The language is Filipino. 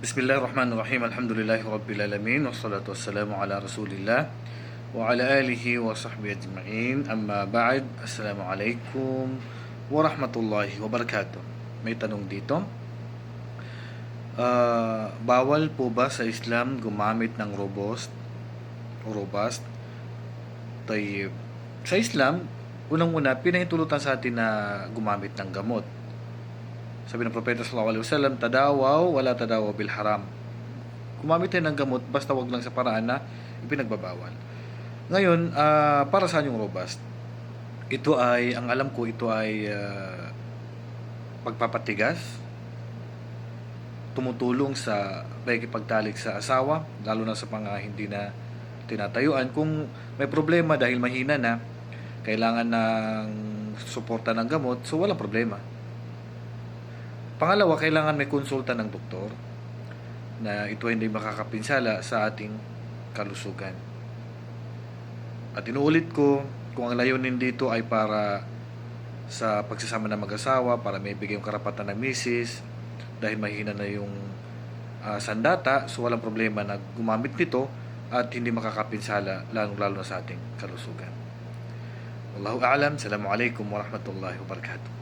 Bismillahirrahmanirrahim. Alhamdulillahi Rabbil Alamin. Wassalatu wassalamu ala Rasulillah wa ala alihi wa sahbihi ajma'in. Amma ba'd. Assalamualaikum warahmatullahi wabarakatuh. May tanong dito. Bawal po ba sa Islam gumamit ng robust? Tayyib. Sa Islam, unang-una, pinahintulutan sa atin na gumamit ng gamot. Sabi ng Propeta sallallahu alaihi wasallam, tadawaw wala tadawaw bil haram. Gumamit tayo ng gamot basta wag lang sa paraan na ipinagbabawal. Ngayon, para saan yung robust? Ito ay, ang alam ko, ito ay pagpapatigas, tumutulong sa pakikipagtalik sa asawa, lalo na sa mga hindi na tinatayuan. Kung may problema dahil mahina na, kailangan ng suporta ng gamot, so walang problema. Pangalawa, kailangan may konsulta ng doktor na ito hindi makakapinsala sa ating kalusugan. At inuulit ko, kung ang layunin dito ay para sa pagsasama ng mag-asawa, para may bigay yung karapatan ng misis, dahil mahina na yung sandata, so walang problema na gumamit nito at hindi makakapinsala, lalong-lalo na sa ating kalusugan. Wallahu a'lam. Assalamualaikum warahmatullahi wabarakatuh.